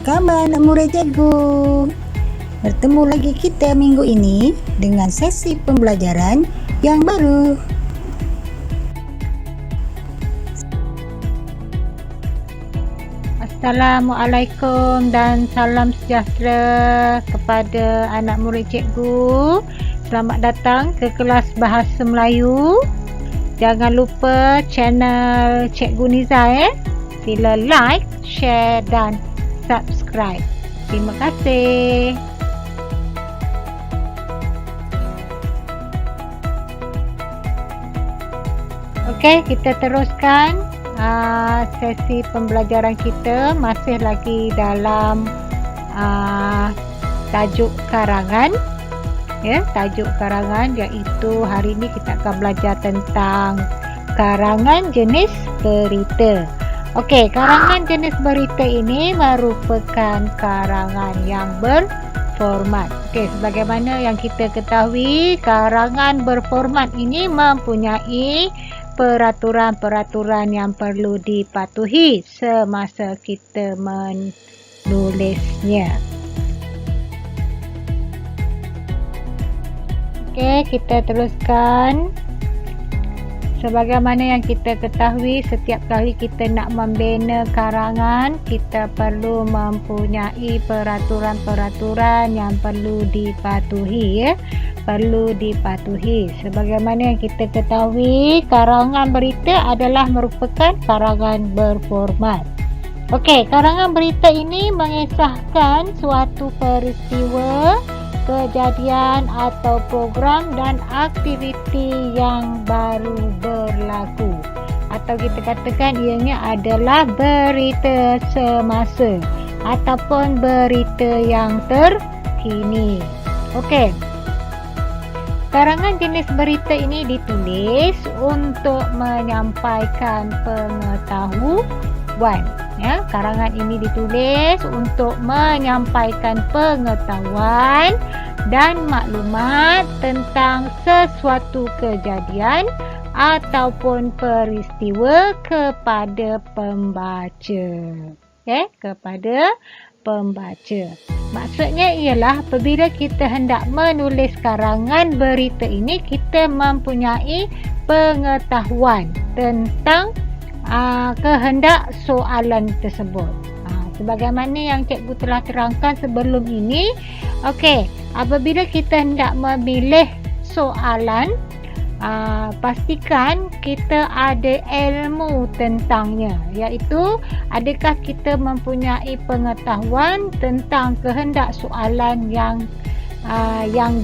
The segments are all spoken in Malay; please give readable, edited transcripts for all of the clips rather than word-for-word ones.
khabar anak murid cikgu? Bertemu lagi kita minggu ini dengan sesi pembelajaran yang baru. Assalamualaikum dan salam sejahtera kepada anak murid cikgu. Selamat datang ke kelas Bahasa Melayu. Jangan lupa channel Cikgu Niza Sila like, share dan subscribe. Terima kasih. Okey, kita teruskan sesi pembelajaran kita. Masih lagi dalam tajuk karangan. Ya, tajuk karangan iaitu hari ini kita akan belajar tentang karangan jenis berita. Okey, karangan jenis berita ini merupakan karangan yang berformat. Okey, sebagaimana yang kita ketahui, karangan berformat ini mempunyai peraturan-peraturan yang perlu dipatuhi semasa kita menulisnya. Okey, kita teruskan. Sebagaimana yang kita ketahui, setiap kali kita nak membina karangan, kita perlu mempunyai peraturan-peraturan yang perlu dipatuhi, perlu dipatuhi. Sebagaimana yang kita ketahui, karangan berita adalah merupakan karangan berformat. Okey, karangan berita ini mengisahkan suatu peristiwa, kejadian atau program dan aktiviti yang baru berlaku, atau kita katakan ianya adalah berita semasa ataupun berita yang terkini. Okey, karangan jenis berita ini ditulis untuk menyampaikan pengetahuan. Ya, karangan ini ditulis untuk menyampaikan pengetahuan dan maklumat tentang sesuatu kejadian ataupun peristiwa kepada pembaca. Okay, kepada pembaca. Maksudnya ialah apabila kita hendak menulis karangan berita ini, kita mempunyai pengetahuan tentang kehendak soalan tersebut. Sebagaimana yang cikgu telah terangkan sebelum ini, okey, apabila kita hendak memilih soalan, pastikan kita ada ilmu tentangnya, iaitu adakah kita mempunyai pengetahuan tentang kehendak soalan yang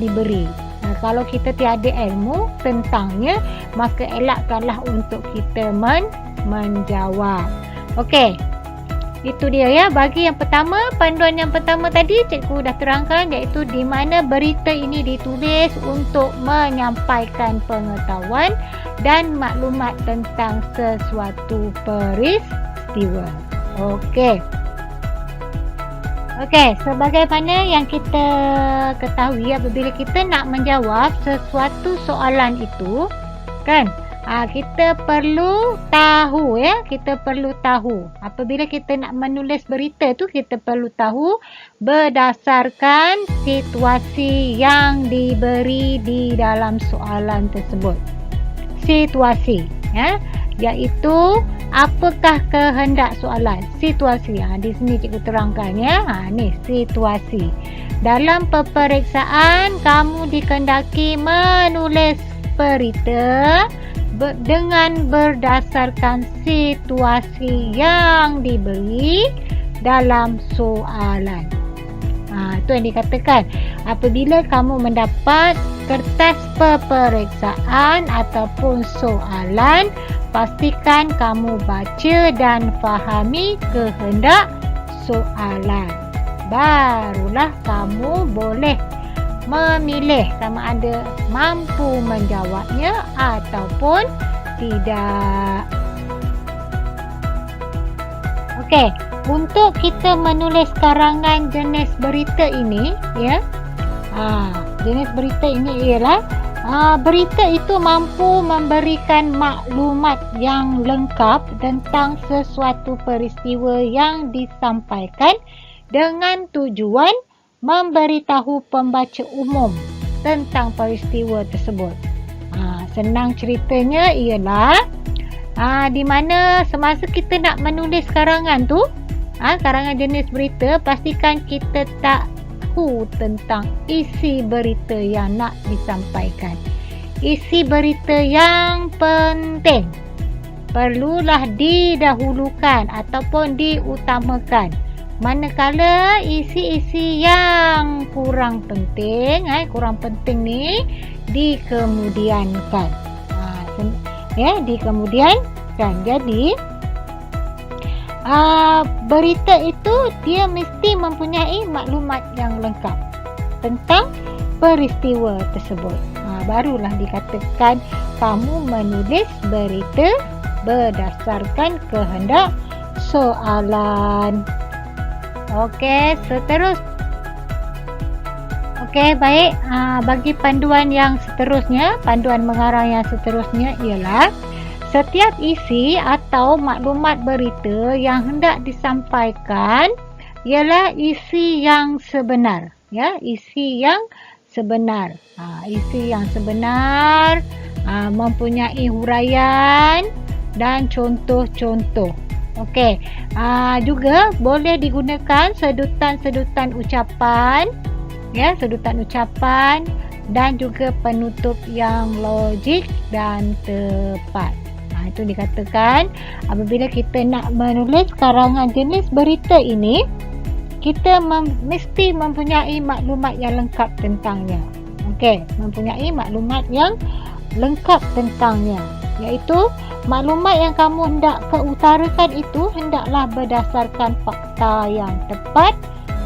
diberi. Kalau kita tiada ilmu tentangnya, maka elakkanlah untuk kita menjawab. Okey, itu dia ya. Bagi yang pertama, panduan yang pertama tadi cikgu dah terangkan, iaitu di mana berita ini ditulis untuk menyampaikan pengetahuan dan maklumat tentang sesuatu peristiwa. Okey. Okey, sebagaimana yang kita ketahui, apabila kita nak menjawab sesuatu soalan itu, kan, kita perlu tahu, ya, kita perlu tahu. Apabila kita nak menulis berita tu, kita perlu tahu berdasarkan situasi yang diberi di dalam soalan tersebut. Situasi, ya, iaitu apakah kehendak soalan. Situasi, di sini cikgu terangkan, ya. Ni situasi. Dalam peperiksaan, kamu dikendaki menulis berita dengan berdasarkan situasi yang diberi dalam soalan. Itu yang dikatakan. Apabila kamu mendapat kertas peperiksaan ataupun soalan, pastikan kamu baca dan fahami kehendak soalan. Barulah kamu boleh memilih sama ada mampu menjawabnya ataupun tidak. Okey, untuk kita menulis karangan jenis berita ini, ya, jenis berita ini ialah berita itu mampu memberikan maklumat yang lengkap tentang sesuatu peristiwa yang disampaikan dengan tujuan memberitahu pembaca umum tentang peristiwa tersebut. Senang ceritanya ialah di mana semasa kita nak menulis karangan tu, karangan jenis berita, pastikan kita tahu tentang isi berita yang nak disampaikan. Isi berita yang penting perlulah didahulukan ataupun diutamakan. Manakala isi-isi yang kurang penting ni dikemudiankan. Dikemudiankan. Jadi berita itu dia mesti mempunyai maklumat yang lengkap tentang peristiwa tersebut. Barulah dikatakan kamu menulis berita berdasarkan kehendak soalan. Okey, baik. Bagi panduan yang seterusnya, panduan mengarang yang seterusnya ialah setiap isi atau maklumat berita yang hendak disampaikan ialah isi yang sebenar. Isi yang sebenar. Isi yang sebenar mempunyai huraian dan contoh-contoh. Okey. Juga boleh digunakan sedutan-sedutan ucapan, sedutan ucapan dan juga penutup yang logik dan tepat. Itu dikatakan apabila kita nak menulis karangan jenis berita ini, kita mesti mempunyai maklumat yang lengkap tentangnya. Okey, mempunyai maklumat yang lengkap tentangnya, iaitu maklumat yang kamu hendak keutarakan itu hendaklah berdasarkan fakta yang tepat,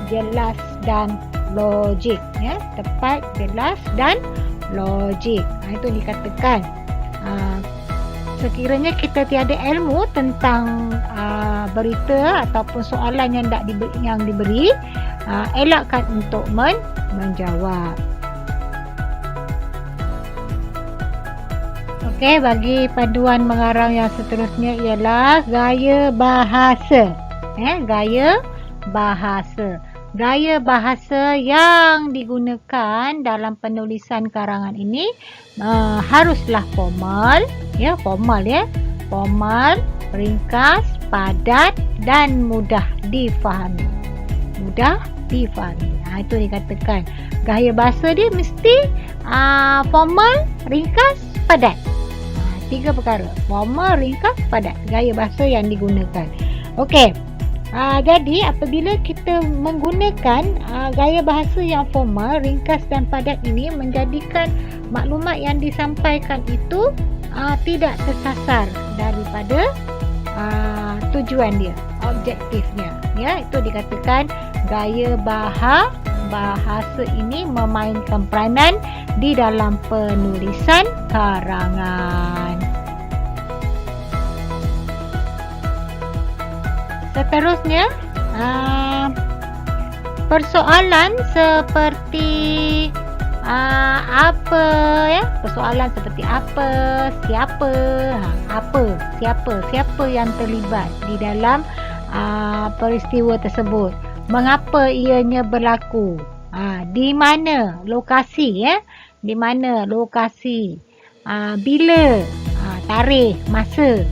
jelas dan logik. Tepat, jelas dan logik. Itu dikatakan sekiranya kita tiada ilmu tentang berita ataupun soalan yang diberi, elakkan untuk menjawab. Okey, bagi panduan mengarang yang seterusnya ialah gaya bahasa. Gaya bahasa. Gaya bahasa yang digunakan dalam penulisan karangan ini haruslah formal, formal, ringkas, padat dan mudah difahami. Itu dikatakan gaya bahasa dia mesti formal, ringkas, padat. 3 perkara: formal, ringkas, padat. Gaya bahasa yang digunakan. Okey. Jadi apabila kita menggunakan gaya bahasa yang formal, ringkas dan padat ini, menjadikan maklumat yang disampaikan itu tidak tersasar daripada tujuan dia, objektifnya. Itu dikatakan gaya bahasa ini memainkan peranan di dalam penulisan karangan. Seterusnya, persoalan seperti apa, persoalan seperti apa, siapa yang terlibat di dalam peristiwa tersebut, mengapa ianya berlaku, di mana lokasi, bila, tarikh, masa,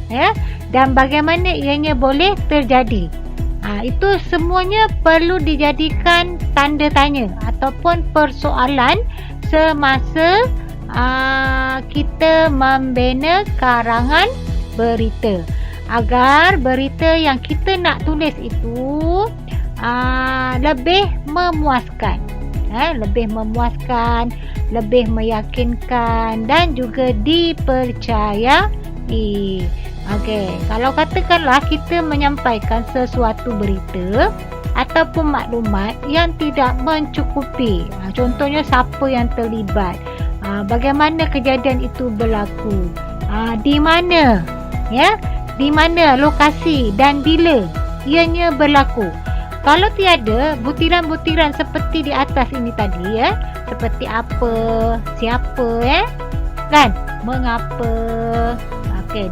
dan bagaimana ianya boleh terjadi. Itu semuanya perlu dijadikan tanda tanya ataupun persoalan semasa kita membina karangan berita, agar berita yang kita nak tulis itu lebih memuaskan, lebih meyakinkan dan juga dipercayai. Okey, kalau katakanlah kita menyampaikan sesuatu berita ataupun maklumat yang tidak mencukupi, contohnya siapa yang terlibat, bagaimana kejadian itu berlaku, di mana lokasi dan bila ianya berlaku. Kalau tiada butiran-butiran seperti di atas ini tadi, seperti apa, siapa, mengapa,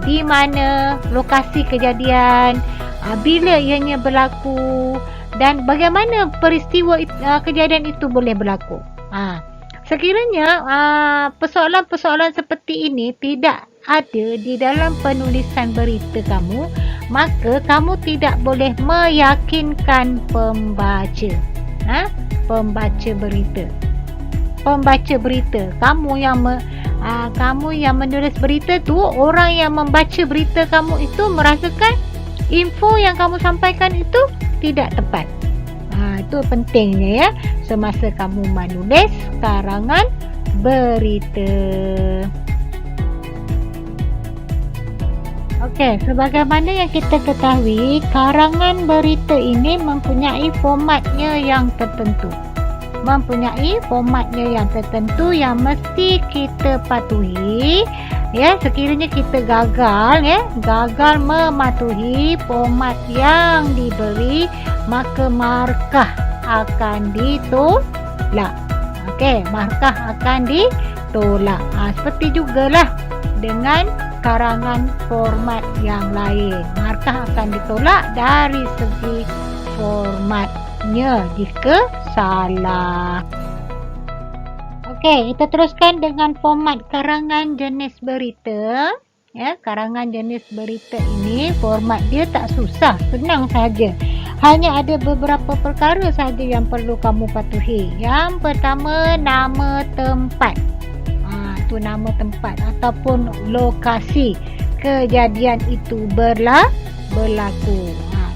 di mana lokasi kejadian, bila ianya berlaku, dan bagaimana peristiwa kejadian itu boleh berlaku. Sekiranya persoalan-persoalan seperti ini tidak ada di dalam penulisan berita kamu, maka kamu tidak boleh meyakinkan pembaca. Pembaca berita. Kamu yang menulis berita tu, orang yang membaca berita kamu itu merasakan info yang kamu sampaikan itu tidak tepat. Itu pentingnya ya, semasa kamu menulis karangan berita. Okey, sebagaimana yang kita ketahui, karangan berita ini mempunyai formatnya yang tertentu. Yang mesti kita patuhi. Ya, sekiranya kita gagal mematuhi format yang diberi, maka markah akan ditolak. Okey, markah akan ditolak. Seperti jugalah dengan karangan format yang lain. Markah akan ditolak dari segi formatnya jika salah. Okey, kita teruskan dengan format karangan jenis berita. Ya, karangan jenis berita ini format dia tak susah, senang saja. Hanya ada beberapa perkara saja yang perlu kamu patuhi. Yang pertama, nama tempat. Itu nama tempat ataupun lokasi kejadian itu berlaku.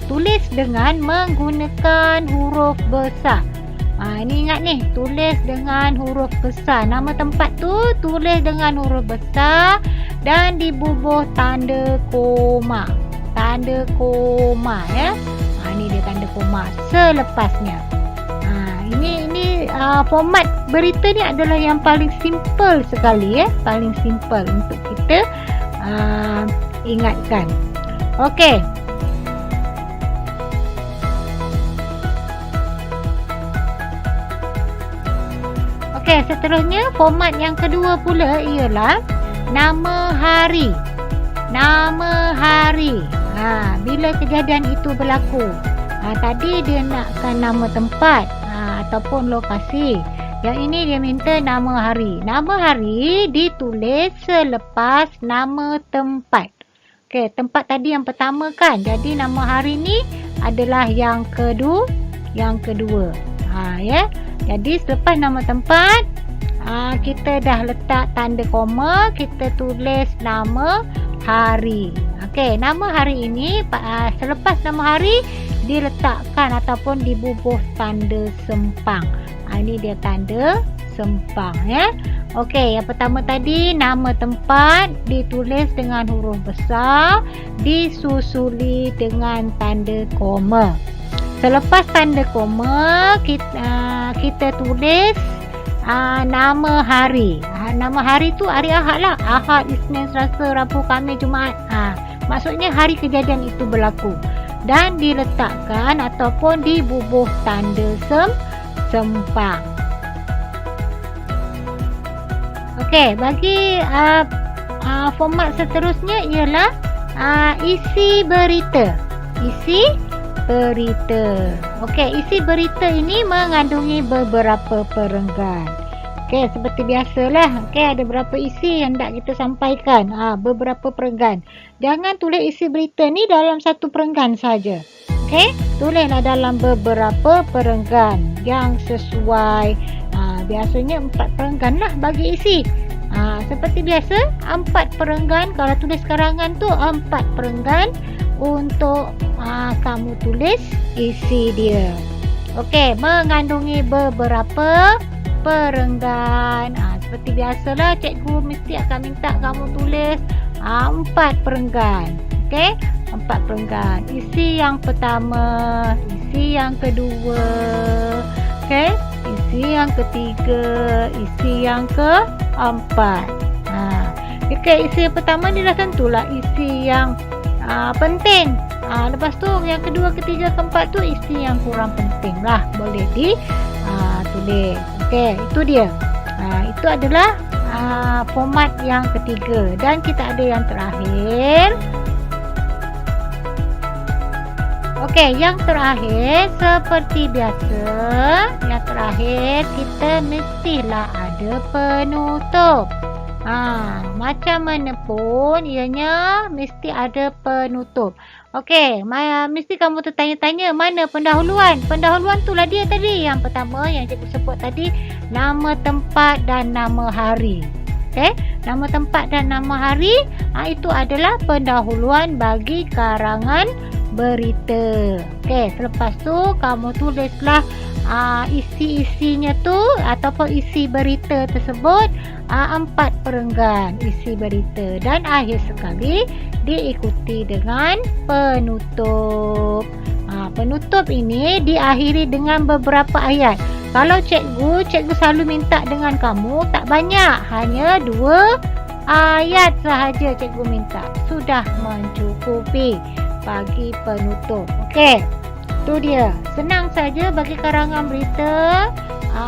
Tulis dengan menggunakan huruf besar. Ini ingat ni, tulis dengan huruf besar. Nama tempat tu tulis dengan huruf besar dan dibubuh tanda koma. Tanda koma ya. Ini dia tanda koma selepasnya. Ini format berita ni adalah yang paling simple sekali ya, paling simple untuk kita ingatkan. Okey. Okey, seterusnya format yang kedua pula ialah nama hari. Nama hari. Bila kejadian itu berlaku. Tadi dia nakkan nama tempat ataupun lokasi. Yang ini dia minta nama hari. Nama hari ditulis selepas nama tempat. Okey, tempat tadi yang pertama kan. Jadi nama hari ni adalah yang kedua. Ya. Jadi selepas nama tempat, kita dah letak tanda koma, kita tulis nama hari. Okey, nama hari ini selepas nama hari diletakkan ataupun dibubuh tanda sempang. Ini dia tanda sempang ya. Okey, yang pertama tadi nama tempat ditulis dengan huruf besar, disusuli dengan tanda koma. Selepas tanda koma, kita tulis nama hari. Nama hari tu hari Ahad lah. Ahad, Isnin, Selasa, Rabu, Khamis, Jumaat. Maksudnya hari kejadian itu berlaku. Dan diletakkan ataupun dibubuh tanda sempang. Okey, bagi format seterusnya ialah isi berita. Okey, isi berita ini mengandungi beberapa perenggan. Okey, seperti biasalah. Okey, ada berapa isi yang hendak kita sampaikan. Beberapa perenggan. Jangan tulis isi berita ni dalam satu perenggan saja. Okey, tulislah dalam beberapa perenggan yang sesuai. Biasanya 4 perenggan lah bagi isi. Seperti biasa, 4 perenggan. Kalau tulis karangan tu 4 perenggan untuk kamu tulis isi dia. Okey, mengandungi beberapa perenggan. Seperti biasalah, cikgu mesti akan minta kamu tulis 4 perenggan. Okey, 4 perenggan. Isi yang pertama, isi yang kedua, okey, isi yang ketiga, isi yang keempat. Okey, isi yang pertama ni dah tentulah isi yang penting. Lepas tu yang kedua, ketiga, keempat tu isi yang kurang penting lah, boleh tulis. Okey, itu dia. Itu adalah format yang ketiga. Dan kita ada yang terakhir. Okey, yang terakhir seperti biasa, yang terakhir kita mestilah ada penutup. Macam mana pun ianya mesti ada penutup. Okey, mesti kamu tertanya-tanya mana pendahuluan. Pendahuluan itulah dia tadi. Yang pertama yang cikgu sebut tadi, nama tempat dan nama hari. Okey, nama tempat dan nama hari itu adalah pendahuluan bagi karangan berita. Okey, selepas tu kamu tulislah isi-isinya tu ataupun isi berita tersebut 4 perenggan isi berita dan akhir sekali diikuti dengan penutup. Penutup ini diakhiri dengan beberapa ayat. Kalau cikgu selalu minta dengan kamu tak banyak, hanya 2 ayat sahaja cikgu minta. Sudah mencukupi bagi penutup. Okey, tu dia. Senang saja bagi karangan berita.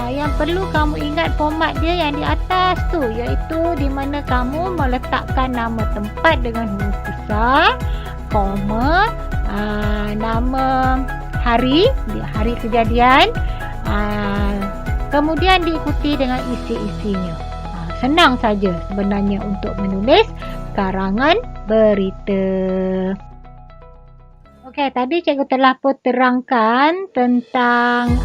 Yang perlu kamu ingat format dia yang di atas tu, iaitu di mana kamu meletakkan nama tempat dengan huruf besar, koma, nama hari kejadian, kemudian diikuti dengan isi-isinya. Senang saja sebenarnya untuk menulis karangan berita. Okey, tadi cikgu telah pun terangkan tentang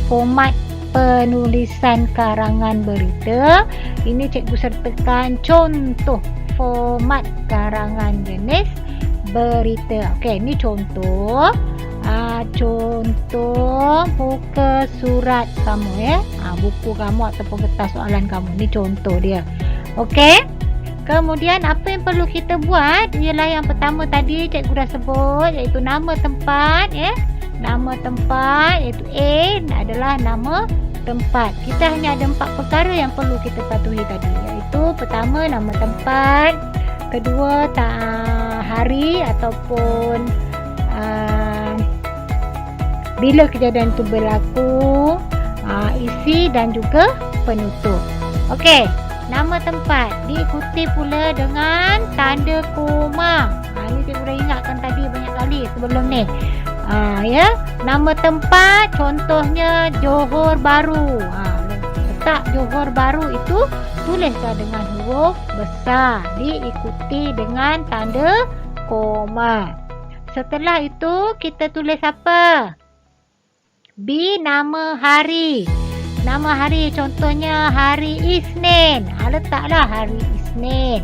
format penulisan karangan berita. Ini cikgu sertakan contoh format karangan jenis berita. Okey, ini contoh. Contoh muka surat kamu ya. Buku kamu ataupun kertas soalan kamu. Ini contoh dia. Okey. Kemudian apa yang perlu kita buat ialah yang pertama tadi cikgu dah sebut, iaitu nama tempat ya. Nama tempat iaitu A adalah nama tempat. Kita hanya ada 4 perkara yang perlu kita patuhi tadi, iaitu pertama nama tempat, kedua hari ataupun bila kejadian itu berlaku, isi dan juga penutup. Okey, nama tempat diikuti pula dengan tanda koma. Ini cikgu dah ingatkan tadi banyak kali sebelum ni. Ya, nama tempat contohnya Johor Bahru. Letak Johor Bahru itu tulislah dengan huruf besar, diikuti dengan tanda koma. Setelah itu kita tulis apa? B, nama hari. Nama hari contohnya hari Isnin. Letaklah hari Isnin.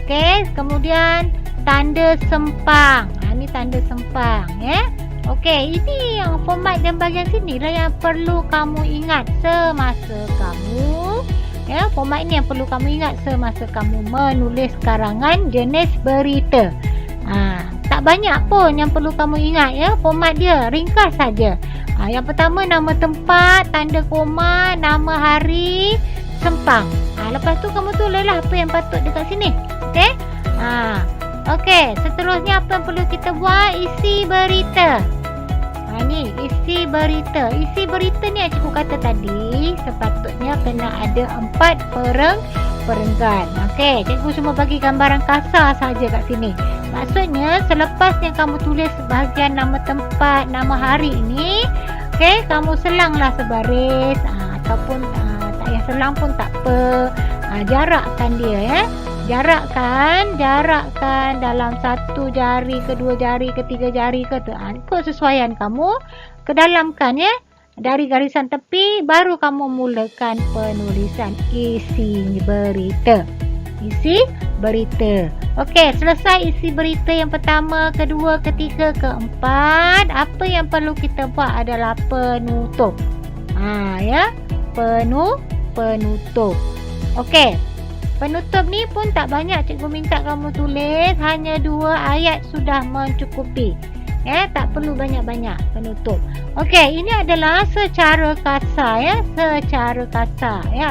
Okey, kemudian tanda sempang. Ini tanda sempang ya. Okey, ini yang format dan bahagian sini lah yang perlu kamu ingat semasa kamu format ini yang perlu kamu ingat semasa kamu menulis karangan jenis berita. Tak banyak pun yang perlu kamu ingat ya. Format dia ringkas saja. Yang pertama nama tempat, tanda koma, nama hari, sempang. Lepas tu kamu tulislah apa yang patut dekat sini. Okey? Okey, seterusnya apa yang perlu kita buat? Isi berita. Ni isi berita. Isi berita ni yang cikgu kata tadi sepatutnya kena ada 4 perenggan. Okey, cikgu cuma bagi gambaran kasar saja kat sini. Maksudnya selepas yang kamu tulis bahagian nama tempat, nama hari ini, okey, kamu selanglah sebaris ataupun tak payah selang pun tak apa. Jarakkan dia ya. Jarakkan dalam 1 jari ke 2 jari ke 3 jari ke tu. Ikut sesuaian kamu. Kedalamkan ya. Dari garisan tepi baru kamu mulakan penulisan isi berita. Isi berita. Okey, selesai isi berita yang pertama, kedua, ketiga, keempat. Apa yang perlu kita buat adalah penutup. Ya. Penutup. Okey. Penutup ni pun tak banyak cikgu minta kamu tulis, hanya 2 ayat sudah mencukupi. Tak perlu banyak-banyak penutup. Okey, ini adalah secara kasar ya,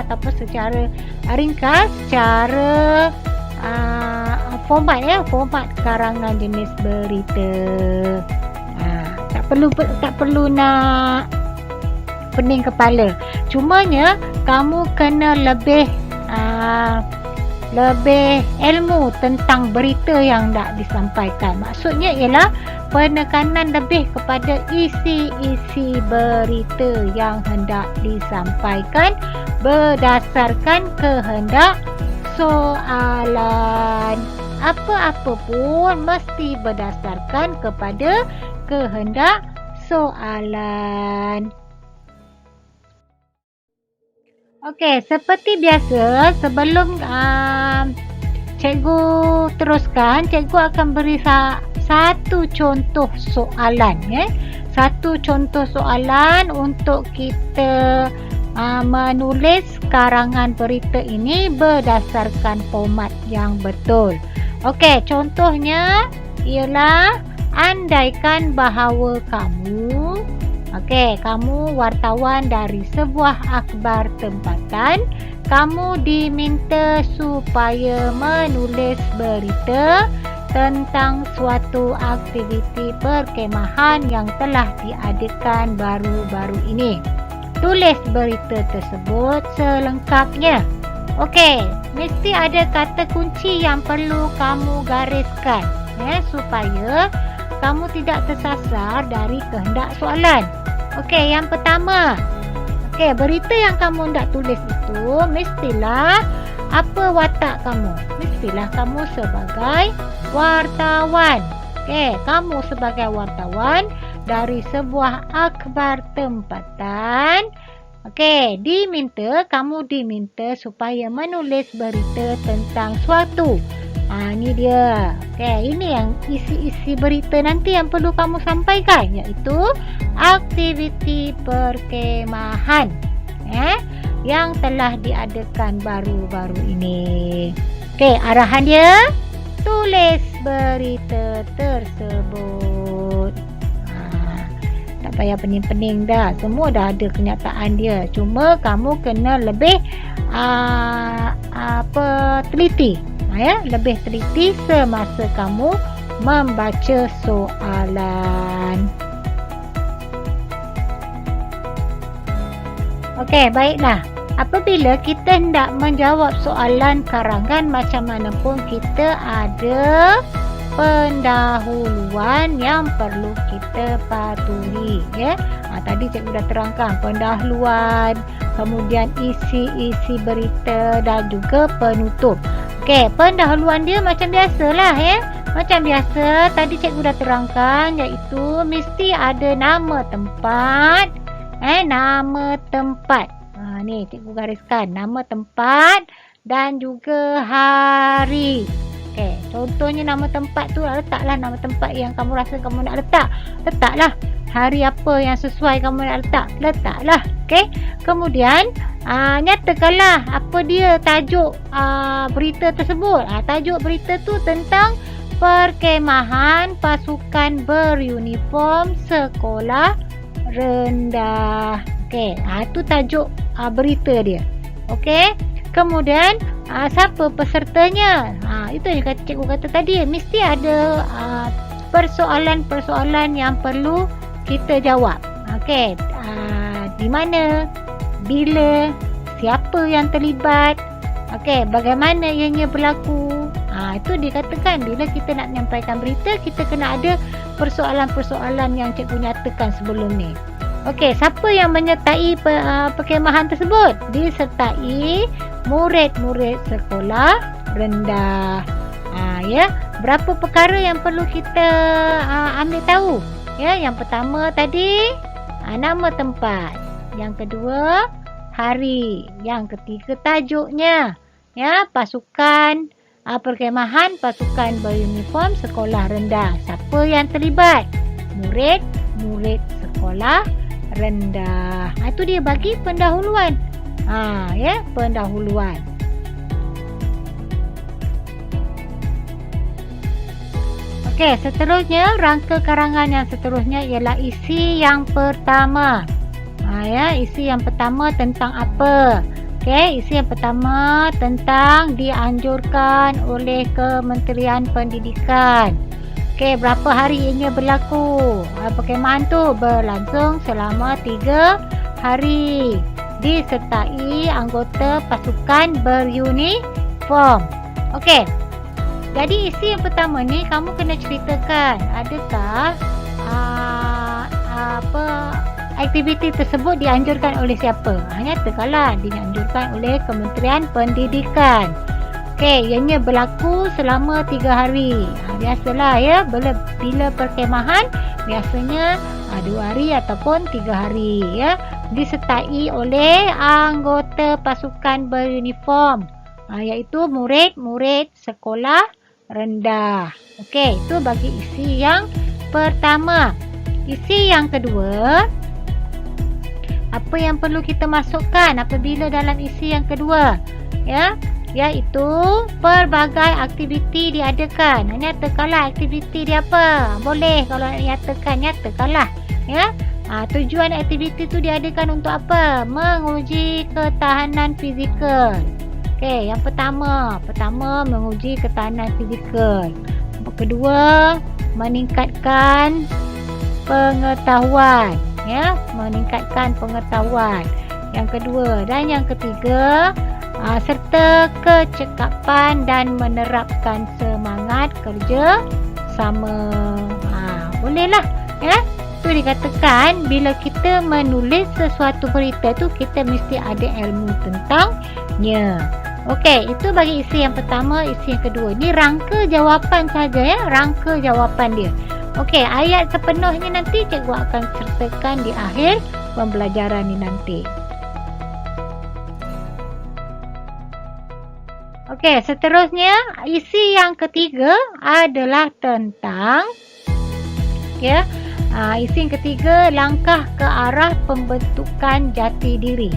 ataupun secara ringkas cara format ya, format karangan jenis berita. Tak perlu nak pening kepala. Cumanya kamu kena lebih lebih ilmu tentang berita yang nak disampaikan. Maksudnya ialah penekanan lebih kepada isi-isi berita yang hendak disampaikan berdasarkan kehendak soalan. Apa-apa pun mesti berdasarkan kepada kehendak soalan. Okey, seperti biasa, sebelum cikgu teruskan, cikgu akan beri satu contoh soalan. Satu contoh soalan untuk kita menulis karangan berita ini berdasarkan format yang betul. Okey, contohnya ialah andaikan bahawa kamu wartawan dari sebuah akhbar tempatan, kamu diminta supaya menulis berita tentang suatu aktiviti perkemahan yang telah diadakan baru-baru ini. Tulis berita tersebut selengkapnya. Okey, mesti ada kata kunci yang perlu kamu gariskan supaya kamu tidak tersasar dari kehendak soalan. Okey, yang pertama. Berita yang kamu nak tulis itu mestilah apa watak kamu? Mestilah kamu sebagai wartawan. Kamu sebagai wartawan dari sebuah akhbar tempatan. Kamu diminta supaya menulis berita tentang suatu. Ini dia. Ini yang isi-isi berita nanti yang perlu kamu sampaikan, iaitu aktiviti perkemahan yang telah diadakan baru-baru ini. Arahan dia, tulis berita tersebut. Tak payah pening-pening dah, semua dah ada kenyataan dia. Cuma kamu kena lebih teliti. Lebih teliti semasa kamu membaca soalan. Baiklah. Apabila kita hendak menjawab soalan karangan, macam mana pun kita ada pendahuluan yang perlu kita patuhi. Tadi cikgu dah terangkan pendahuluan, kemudian isi-isi berita dan juga penutup. Pendahuluan dia macam biasalah Macam biasa tadi cikgu dah terangkan, iaitu mesti ada nama tempat. Nama tempat. Ni cikgu gariskan nama tempat dan juga hari. Contohnya nama tempat tu letaklah nama tempat yang kamu rasa kamu nak letak. Letaklah hari apa yang sesuai kamu nak letaklah. Kemudian nyatakanlah apa dia tajuk berita tersebut. Tajuk berita tu tentang perkemahan pasukan beruniform sekolah rendah. Itu tajuk berita dia. Kemudian siapa pesertanya? Itu yang cikgu kata tadi, mesti ada persoalan-persoalan yang perlu kita jawab. Di mana, bila, siapa yang terlibat, bagaimana ianya berlaku. Itu dikatakan bila kita nak menyampaikan berita, kita kena ada persoalan-persoalan yang cikgu nyatakan sebelum ni. Siapa yang menyertai perkemahan tersebut? Disertai murid-murid sekolah rendah. Berapa perkara yang perlu kita ambil tahu? Yang pertama tadi nama tempat. Yang kedua hari. Yang ketiga tajuknya. Pasukan perkemahan pasukan beruniform sekolah rendah. Siapa yang terlibat? Murid-murid sekolah rendah. Itu dia bagi pendahuluan. Pendahuluan. Seterusnya rangka karangan yang seterusnya ialah isi yang pertama. Isi yang pertama tentang apa? Isi yang pertama tentang dianjurkan oleh Kementerian Pendidikan. Berapa hari ianya berlaku? Perkemahan tu berlangsung selama 3 hari. Disertai anggota pasukan beruniform. Okey. Jadi isi yang pertama ni kamu kena ceritakan adakah aktiviti tersebut dianjurkan oleh siapa? Nyatakanlah dianjurkan oleh Kementerian Pendidikan. Okey, ianya berlaku selama 3 hari. Biasalah ya, bila perkemahan biasanya 2 hari ataupun 3 hari ya. Disertai oleh anggota pasukan beruniform, iaitu murid-murid sekolah rendah. Okey, itu bagi isi yang pertama. Isi yang kedua, apa yang perlu kita masukkan apabila dalam isi yang kedua? Ya, iaitu pelbagai aktiviti diadakan. Nyatakanlah aktiviti dia apa? Boleh kalau nyatakanlah ya. Tujuan aktiviti itu diadakan untuk apa? Menguji ketahanan fizikal. Okey, yang pertama menguji ketahanan fizikal. Yang kedua, meningkatkan pengetahuan ya, meningkatkan pengetahuan. Yang kedua dan yang ketiga, serta kecekapan dan menerapkan semangat kerja sama. Bolehlah ya. Itu dikatakan bila kita menulis sesuatu berita tu kita mesti ada ilmu tentangnya. Okey, itu bagi isi yang pertama. Isi yang kedua ni rangka jawapan saja ya, rangka jawapan dia. Okey, ayat sepenuhnya nanti cikgu akan sertakan di akhir pembelajaran ni nanti. Okey, seterusnya isi yang ketiga adalah tentang ya, isi yang ketiga, langkah ke arah pembentukan jati diri.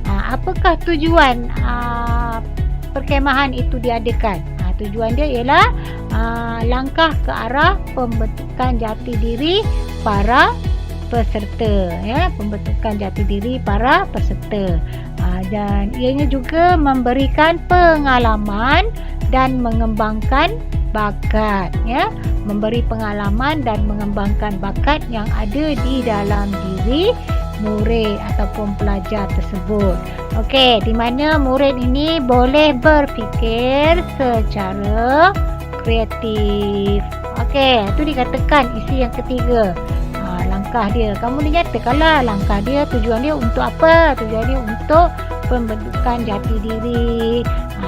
Apakah tujuan perkemahan itu diadakan? Tujuan dia ialah langkah ke arah pembentukan jati diri para peserta ya, pembentukan jati diri para peserta. Dan ianya juga memberikan pengalaman dan mengembangkan bakat ya, memberi pengalaman dan mengembangkan bakat yang ada di dalam diri murid ataupun pelajar tersebut. Okey, di mana murid ini boleh berfikir secara kreatif. Okey, itu dikatakan isi yang ketiga. Langkah dia, kamu nyatakanlah langkah dia, tujuan dia untuk apa? Tujuan dia untuk pembentukan jati diri,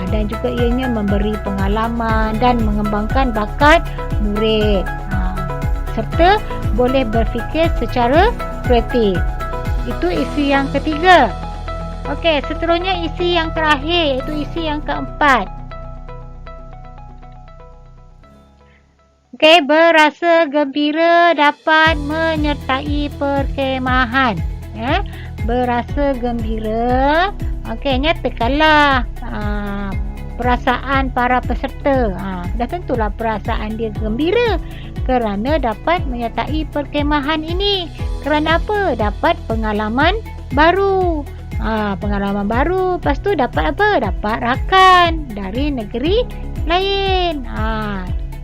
dan juga ianya memberi pengalaman dan mengembangkan bakat murid, serta boleh berfikir secara kreatif. Itu isi yang ketiga. Okey, seterusnya isi yang terakhir, iaitu isi yang keempat. Okey, berasa gembira dapat menyertai perkemahan ya. Berasa gembira. Okey, nyatakanlah perasaan para peserta. Dah tentulah perasaan dia gembira kerana dapat menyertai perkemahan ini. Kerana apa? Dapat pengalaman baru. Pengalaman baru. Lepas tu dapat apa? Dapat rakan dari negeri lain.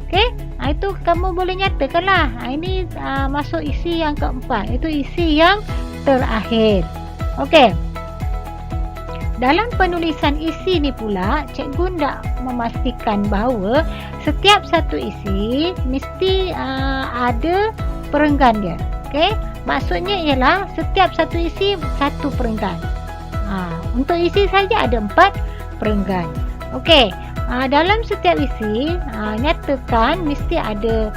Okey, itu kamu boleh nyatakanlah. Ini masuk isi yang keempat. Itu isi yang terakhir. Okey. Dalam penulisan isi ni pula, cikgu nak memastikan bahawa setiap satu isi mesti ada perenggan dia. Okey? Maksudnya ialah setiap satu isi satu perenggan. Untuk isi saja ada 4 perenggan. Okey. Dalam setiap isi, nyatakan mesti ada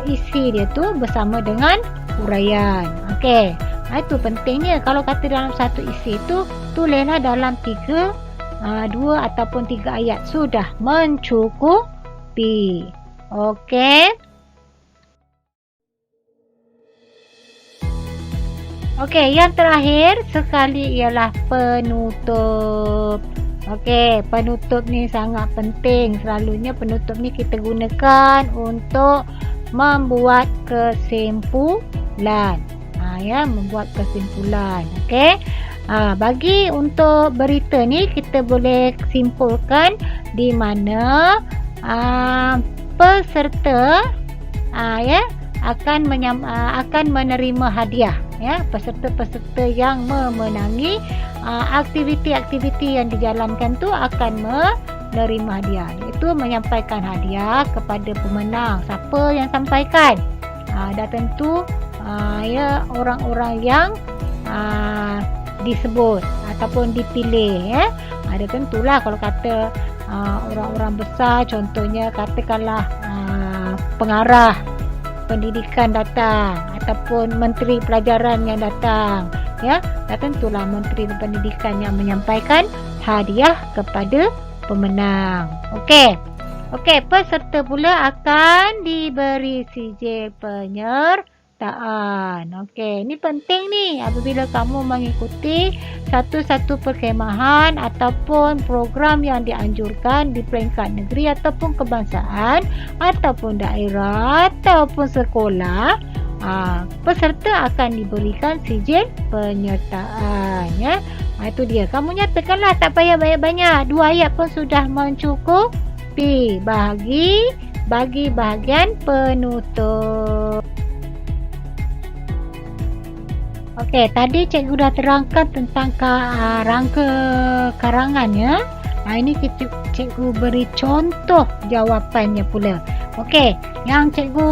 isi dia tu bersama dengan huraian. Okey. Itu pentingnya. Kalau kata dalam satu isi itu, tulislah dalam 2 ataupun 3 ayat. Sudah mencukupi. Okey. Okey, yang terakhir sekali ialah penutup. Okey, penutup ni sangat penting. Selalunya penutup ni kita gunakan untuk membuat kesimpulan. Membuat kesimpulan. Okey. Bagi untuk berita ni kita boleh simpulkan di mana peserta akan menerima hadiah ya, peserta-peserta yang memenangi aktiviti-aktiviti yang dijalankan tu akan menerima hadiah. tu menyampaikan hadiah kepada pemenang. Siapa yang sampaikan? Dah tentu ya orang-orang yang disebut ataupun dipilih ya. Dah tentulah kalau kata orang-orang besar, contohnya katakanlah pengarah pendidikan datang ataupun menteri pelajaran yang datang ya, dah tentulah menteri pendidikan yang menyampaikan hadiah kepada pemenang. Okey, peserta pula akan diberi sijil penyertaan. Okey, ini penting ni apabila kamu mengikuti satu-satu perkhemahan ataupun program yang dianjurkan di peringkat negeri ataupun kebangsaan ataupun daerah ataupun sekolah. Peserta akan diberikan sijil penyertaan ya. Itu dia. Kamu nyatakanlah, tak payah banyak-banyak. 2 ayat pun sudah mencukupi bagi bahagian penutup. Okey, tadi cikgu dah terangkan tentang rangka karangan ya. Ini cikgu beri contoh jawapannya pula. Okey, yang cikgu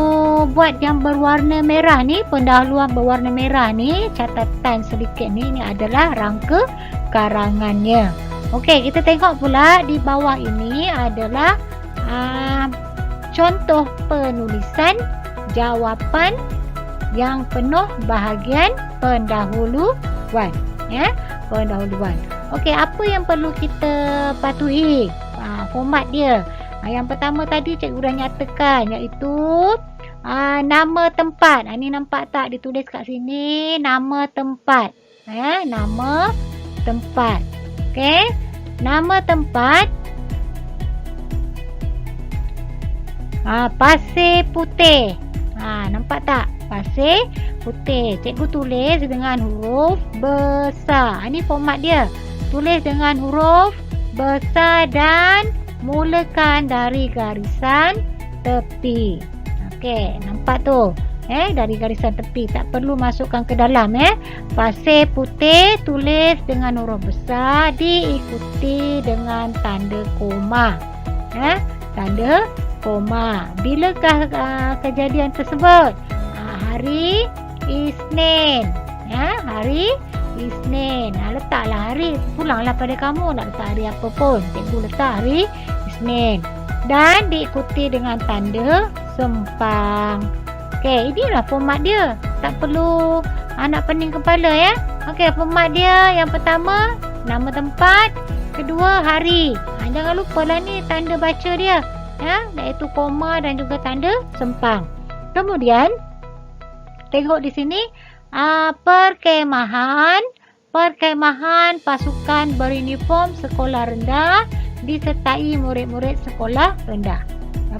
buat yang berwarna merah ni, pendahuluan berwarna merah ni, catatan sedikit ni adalah rangka karangannya. Okey, kita tengok pula di bawah ini adalah contoh penulisan jawapan yang penuh bahagian pendahuluan ya, pendahuluan. Okey, apa yang perlu kita patuhi? Format dia. Yang pertama tadi cikgu dah nyatakan, iaitu nama tempat. Ni nampak tak ditulis kat sini, nama tempat. Nama tempat. Okey, nama tempat Pasir Putih. Nampak tak? Pasir Putih. Cikgu tulis dengan huruf besar. Ini format dia. Tulis dengan huruf besar dan mulakan dari garisan tepi. Okey, nampak tu. Dari garisan tepi, tak perlu masukkan ke dalam Pasir Putih tulis dengan huruf besar, diikuti dengan tanda koma. Tanda koma. Bilakah kejadian tersebut? Hari Isnin. Hari Isnin. Letaklah hari, pulanglah pada kamu nak letak hari apa pun. Cikgu letak hari Isnin. Dan diikuti dengan tanda sempang. Okey, inilah format dia. Tak perlu nak pening kepala ya. Okey, format dia yang pertama nama tempat, kedua hari. Jangan lupa lah ni tanda baca dia iaitu koma dan juga tanda sempang. Kemudian tengok di sini perkhemahan pasukan beruniform sekolah rendah disertai murid-murid sekolah rendah.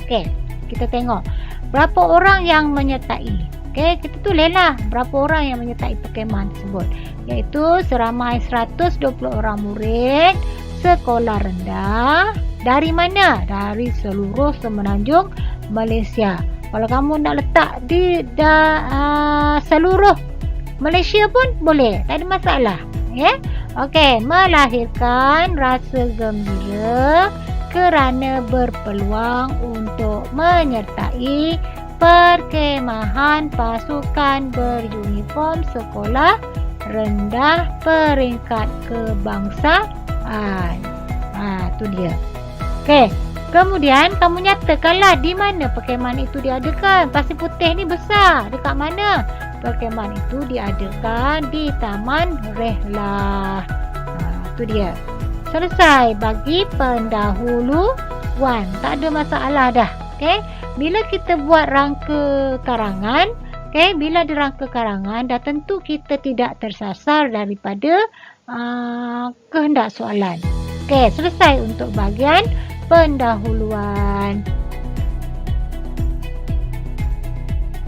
Okey, kita tengok berapa orang yang menyertai. Okey, kita tulislah berapa orang yang menyertai perkhemahan tersebut, iaitu seramai 120 orang murid sekolah rendah. Dari mana? Dari seluruh semenanjung Malaysia. Kalau kamu nak letak di seluruh Malaysia pun boleh, tak ada masalah. Okey, melahirkan rasa gembira kerana berpeluang untuk menyertai perkhemahan pasukan beruniform sekolah rendah peringkat kebangsaan. Tu dia. Okey, kemudian kamu nyatakanlah di mana perkhemahan itu diadakan. Pasir Putih ni besar. Dekat mana? Perkhemahan itu diadakan di Taman Rehlah. Tu dia. Selesai bagi pendahuluan. Tak ada masalah dah. Okey. Bila kita buat rangka karangan, bila ada rangka karangan, dah tentu kita tidak tersasar daripada kehendak soalan. Okey, selesai untuk bahagian pendahuluan.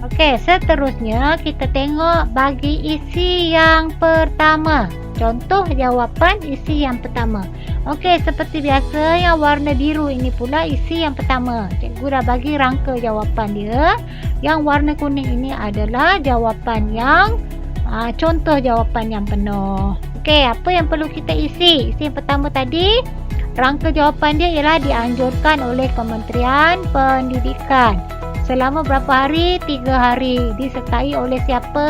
Okey, seterusnya kita tengok bagi isi yang pertama. Contoh jawapan isi yang pertama. Okey, seperti biasa yang warna biru ini pula isi yang pertama. Cikgu dah bagi rangka jawapan dia. Yang warna kuning ini adalah jawapan yang contoh jawapan yang penuh. Okey, apa yang perlu kita isi? Isi yang pertama tadi, Rangka jawapan dia ialah dianjurkan oleh Kementerian Pendidikan. Selama berapa hari? 3 hari. Disertai oleh siapa?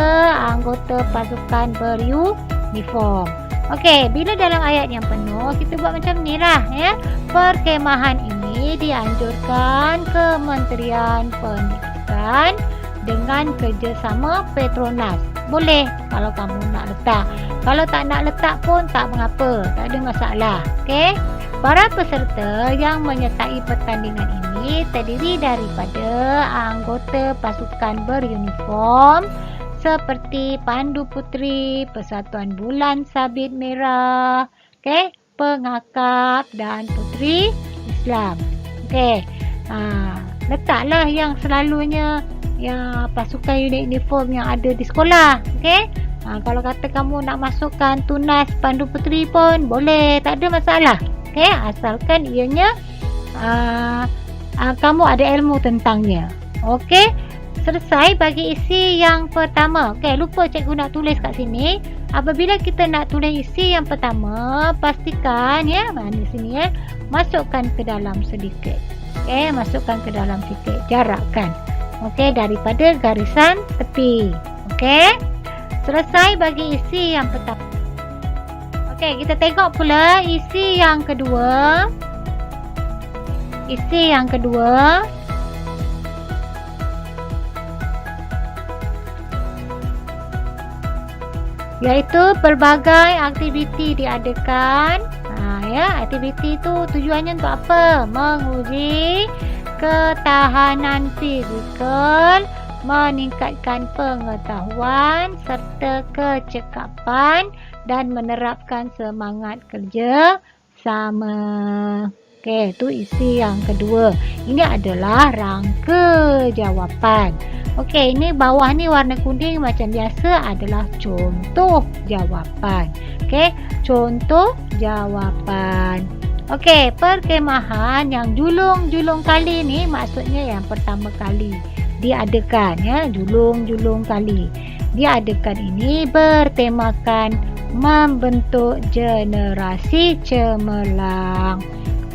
Anggota pasukan beruniform. Okey, bila dalam ayat yang penuh, kita buat macam ni lah, ya. Perkemahan ini dianjurkan Kementerian Pendidikan dengan kerjasama Petronas. Boleh kalau kamu nak letak. Kalau tak nak letak pun tak mengapa, tak ada masalah. Okey. Para peserta yang menyertai pertandingan ini terdiri daripada anggota pasukan beruniform seperti Pandu Puteri, Persatuan Bulan Sabit Merah, okey, Pengakap dan Puteri Islam. Okey. Letaklah yang selalunya yang pasukan unit uniform yang ada di sekolah. Okey. Kalau kata kamu nak masukkan tunas Pandu Puteri pun boleh, tak ada masalah. Okey, asalkan ianya kamu ada ilmu tentangnya. Okey, selesai bagi isi yang pertama. Okey, lupa cikgu nak tulis kat sini. Apabila kita nak tulis isi yang pertama, pastikan ya, mana sini ya, masukkan ke dalam sedikit. Okey, masukkan ke dalam sedikit, jarakkan. Okey, daripada garisan tepi. Okey, selesai bagi isi yang pertama. Okey, kita tengok pula isi yang kedua. Isi yang kedua. Iaitu pelbagai aktiviti diadakan. Ya, aktiviti itu tujuannya untuk apa? Menguji ketahanan fizikal, meningkatkan pengetahuan serta kecekapan dan menerapkan semangat kerja sama. Okey, itu isi yang kedua. Ini adalah rangka jawapan. Okey, ini bawah ni warna kuning macam biasa adalah contoh jawapan. Okey, contoh jawapan. Okey, perkemahan yang julung-julung kali ni maksudnya yang pertama kali diadakan, ya, julung-julung kali diadakan ini bertemakan membentuk generasi cemerlang.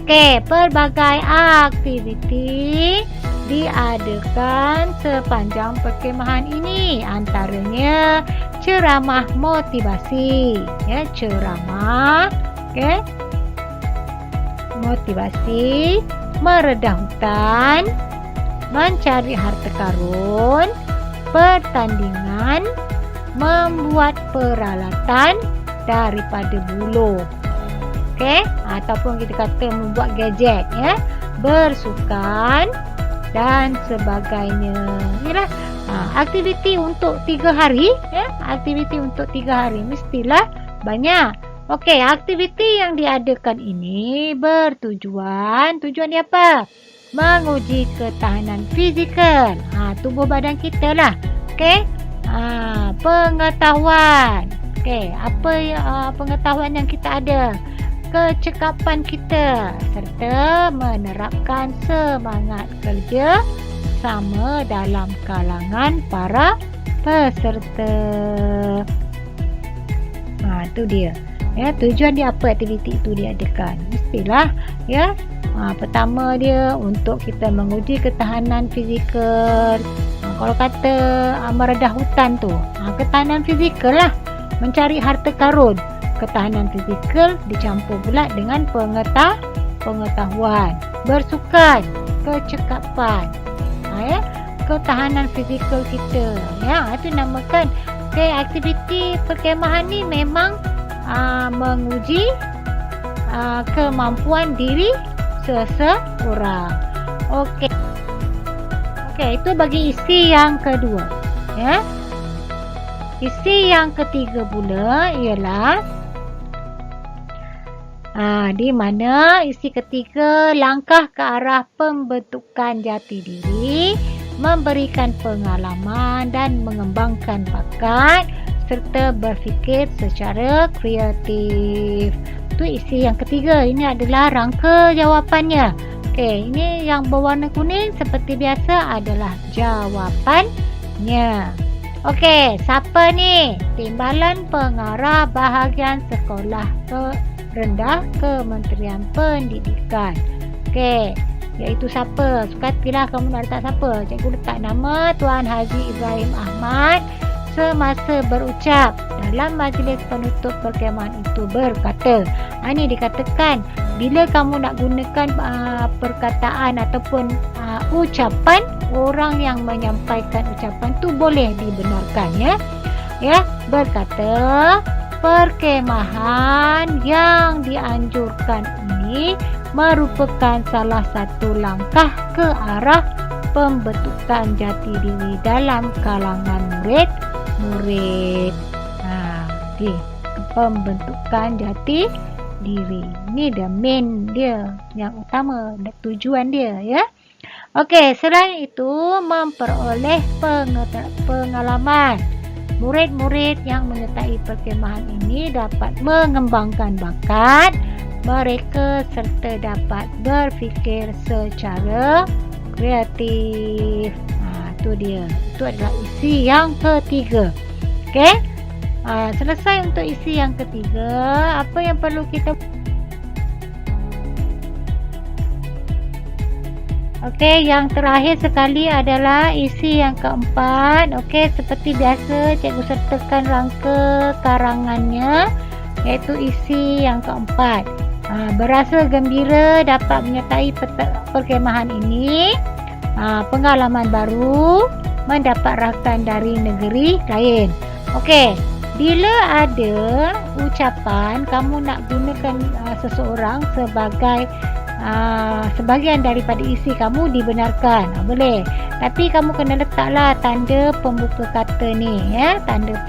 Okey, pelbagai aktiviti diadakan sepanjang perkemahan ini, antaranya ceramah motivasi, ya, ceramah, okey, motivasi, meredah hutan, mencari harta karun, pertandingan, membuat peralatan daripada buluh. Okey, ataupun kita kata membuat gadget, ya, bersukan dan sebagainya. Inilah aktiviti untuk 3 hari, ya, aktiviti untuk 3 hari mestilah banyak. Okey, aktiviti yang diadakan ini tujuan dia apa? Menguji ketahanan fizikal, tubuh badan kita lah. Okey, pengetahuan. Okey, apa pengetahuan yang kita ada? Kecekapan kita serta menerapkan semangat kerja sama dalam kalangan para peserta. Itu dia. Ya, tujuan dia apa aktiviti itu diadakan? Mestilah, ya, pertama dia untuk kita menguji ketahanan fizikal. Kalau kata meredah hutan tu, ketahanan fizikal lah, mencari harta karun. Ketahanan fizikal dicampur pula dengan pengetahuan, bersukan, kecekapan, ya, ketahanan fizikal kita, ya, itu namakan. Okay, aktiviti perkemahan ni memang menguji kemampuan diri seseorang. Okey. Okey, itu bagi isi yang kedua, ya. Isi yang ketiga pula ialah di mana isi ketiga langkah ke arah pembentukan jati diri, memberikan pengalaman dan mengembangkan bakat serta berfikir secara kreatif. Itu isi yang ketiga. Ini adalah rangka jawapannya. Okey, ini yang berwarna kuning seperti biasa adalah jawapannya. Okey, siapa ni? Timbalan pengarah bahagian sekolah rendah Kementerian Pendidikan. Okey, iaitu siapa? Sukatilah kamu nak letak siapa? Cikgu letak nama Tuan Haji Ibrahim Ahmad semasa berucap dalam majlis penutup perkemahan itu berkata. Ini dikatakan bila kamu nak gunakan perkataan ataupun ucapan, orang yang menyampaikan ucapan tu boleh dibenarkan, ya. Berkata perkemahan yang dianjurkan ini merupakan salah satu langkah ke arah pembentukan jati diri dalam kalangan murid. Di pembentukan jati diri. Ini the main dia, yang utama, tujuan dia, ya. Okey, selain itu memperoleh pengalaman. Murid-murid yang menyertai perkemahan ini dapat mengembangkan bakat mereka serta dapat berfikir secara kreatif. Itu dia. Itu adalah isi yang ketiga. Okey. Selesai untuk isi yang ketiga. Apa yang perlu kita? Okey, yang terakhir sekali adalah isi yang keempat. Okey, seperti biasa cikgu sertakan rangka karangannya, iaitu isi yang keempat. Berasa gembira dapat menyertai perkemahan ini. Pengalaman baru, mendapat rakan dari negeri lain. Okey, bila ada ucapan kamu nak gunakan seseorang sebagai sebahagian daripada isi kamu, dibenarkan, boleh. Tapi kamu kena letaklah tanda pembuka kata ni, ya, tanda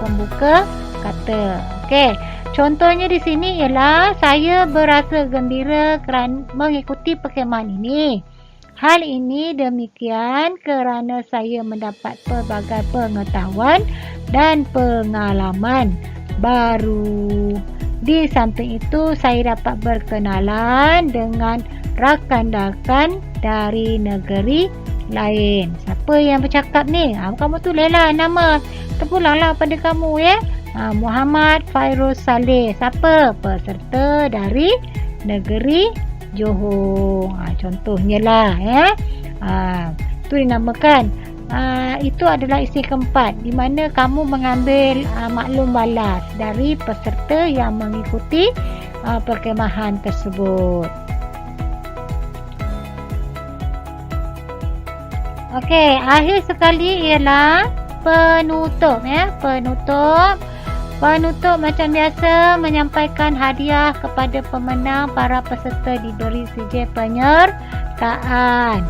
pembuka kata. Okey, contohnya di sini ialah saya berasa gembira kerana mengikuti perkemahan ini. Hal ini demikian kerana saya mendapat pelbagai pengetahuan dan pengalaman baru. Di samping itu, saya dapat berkenalan dengan rakan-rakan dari negeri lain. Siapa yang bercakap ni? Kamu tulislah nama, terpulanglah pada kamu, ya. Muhammad Fairuz Saleh. Siapa? Peserta dari negeri Johor. Contohnya lah, ya. Itu dinamakan. Itu adalah isi keempat, di mana kamu mengambil maklum balas dari peserta yang mengikuti perkemahan tersebut. Okey, akhir sekali ialah penutup, ya. Penutup macam biasa menyampaikan hadiah kepada pemenang. Para peserta diberi sijil penyertaan.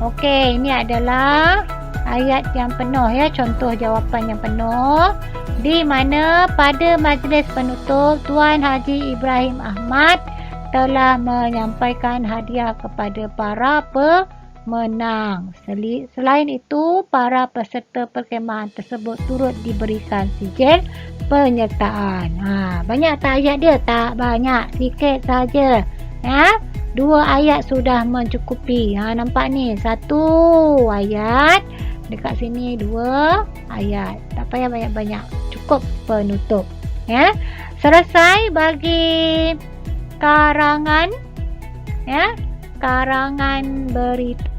Okey, ini adalah ayat yang penuh, ya, contoh jawapan yang penuh, di mana pada majlis penutup Tuan Haji Ibrahim Ahmad telah menyampaikan hadiah kepada para pemenang. Selain itu, para peserta perkemahan tersebut turut diberikan sijil penyertaan. Banyak tak ayat dia? Tak banyak, sikit saja, ya. 2 ayat sudah mencukupi. Nampak ni, 1 ayat, dekat sini 2 ayat. Tak payah banyak-banyak, cukup penutup, ya. Selesai bagi karangan, ya, karangan berita.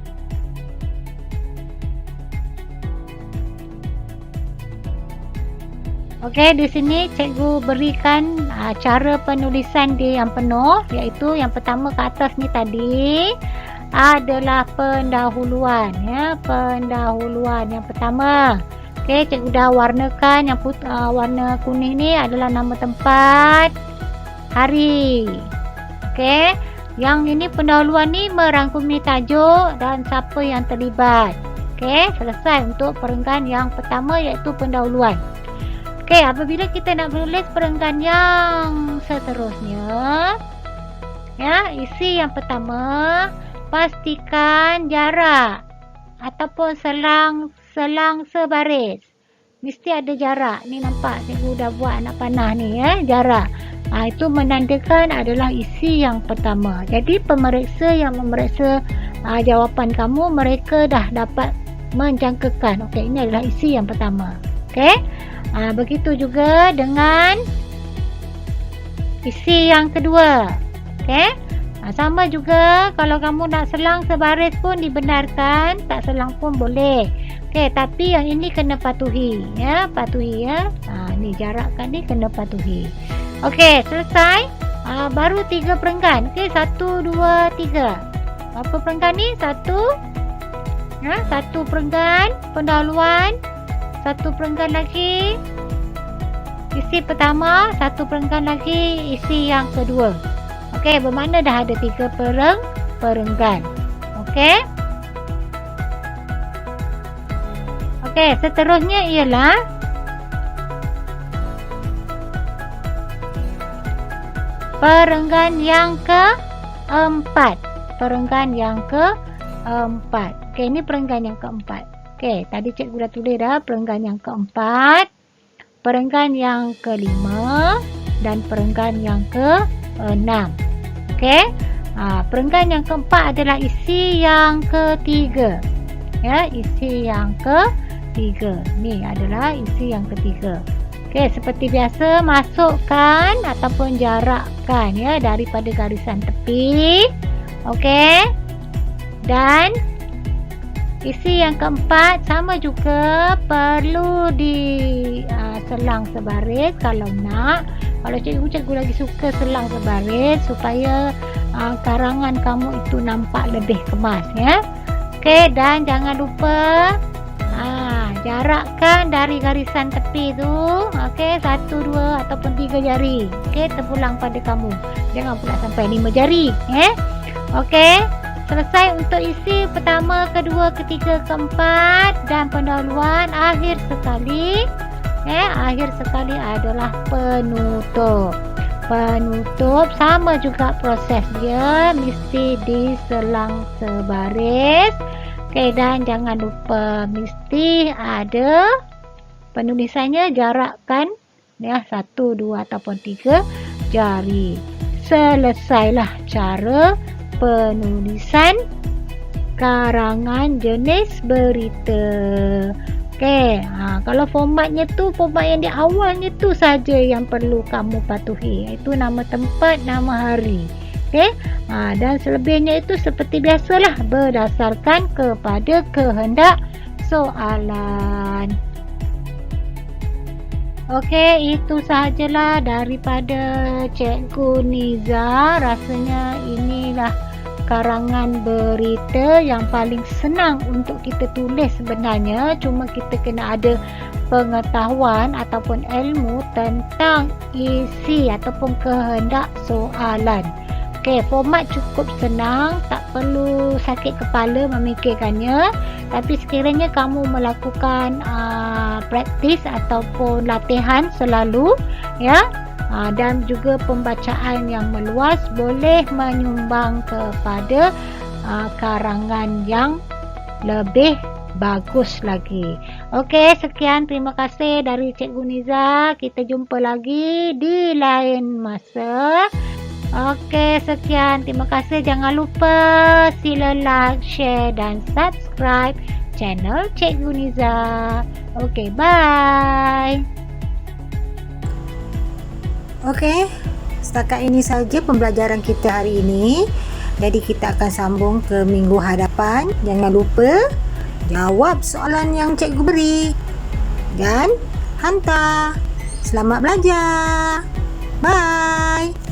Okey, di sini cikgu berikan cara penulisan dia yang penuh, iaitu yang pertama ke atas ni tadi adalah pendahuluan, ya, pendahuluan yang pertama. Okey, cikgu dah warnakan yang warna kuning ni adalah nama tempat, hari. Okey, yang ini pendahuluan ni merangkumi tajuk dan siapa yang terlibat. Okey, selesai untuk perenggan yang pertama, iaitu pendahuluan. Okey, apabila kita nak menulis perenggan yang seterusnya, ya, isi yang pertama, pastikan jarak ataupun selang sebaris. Mesti ada jarak. Ni nampak cikgu dah buat anak panah ni, ya, jarak. Itu menandakan adalah isi yang pertama. Jadi pemeriksa yang memeriksa jawapan kamu, mereka dah dapat menjangkakan, okey, ini adalah isi yang pertama. Okey. Begitu juga dengan isi yang kedua. Okey. Sama juga kalau kamu nak selang sebaris pun dibenarkan, tak selang pun boleh. Okey, tapi yang ini kena patuhi ya, patuhi ya. Ni jarakkan ni kena patuhi. Okey, selesai. Baru 3 perenggan. Okey, 1 2 3. Apa perenggan ni? 1 perenggan pendahuluan, 1 perenggan lagi isi pertama, 1 perenggan lagi isi yang kedua. Okey, bermakna dah ada 3 perenggan. Okey. Okey, seterusnya ialah perenggan yang keempat. Perenggan yang keempat. Okey, ini perenggan yang keempat. Okey, tadi cikgu dah tulis dah perenggan yang keempat, perenggan yang kelima dan perenggan yang keenam. Okey. Perenggan yang keempat adalah isi yang ketiga. Ya, isi yang ketiga. Ni adalah isi yang ketiga. Okey, seperti biasa masukkan ataupun jarakkan ya daripada garisan tepi. Okey. Dan isi yang keempat sama juga perlu selang sebaris kalau nak. Kalau cikgu lagi suka selang sebaris supaya karangan kamu itu nampak lebih kemas ya. Okey, dan jangan lupa jarakkan dari garisan tepi tu. Okey, 1 2 ataupun 3 jari. Okey, terpulang pada kamu. Jangan pula sampai 5 jari ya. Okey. Selesai untuk isi pertama, kedua, ketiga, keempat dan pendahuluan. Akhir sekali adalah penutup. Penutup sama juga proses dia, mesti diselang sebaris. Okey, dan jangan lupa mesti ada penulisannya, jarakkan ya 1 2 ataupun 3 jari. Selesailah cara penulisan karangan jenis berita. Okey, kalau formatnya tu, format yang di awalnya tu saja yang perlu kamu patuhi, iaitu nama tempat, nama hari. Okey, dan selebihnya itu seperti biasalah berdasarkan kepada kehendak soalan. Okey, itu sahajalah daripada Cikgu Niza. Rasanya inilah karangan berita yang paling senang untuk kita tulis sebenarnya. Cuma kita kena ada pengetahuan ataupun ilmu tentang isi ataupun kehendak soalan. Okey, format cukup senang, tak perlu sakit kepala memikirkannya. Tapi sekiranya kamu melakukan praktis ataupun latihan selalu ya, dan juga pembacaan yang meluas boleh menyumbang kepada karangan yang lebih bagus lagi. Okey, sekian, terima kasih dari Cikgu Niza. Kita jumpa lagi di lain masa. Okey, sekian, terima kasih. Jangan lupa sila like, share dan subscribe channel Cikgu Niza. Okey, bye. Okey, setakat ini saja pembelajaran kita hari ini. Jadi kita akan sambung ke minggu hadapan. Jangan lupa jawab soalan yang cikgu beri dan hantar. Selamat belajar. Bye.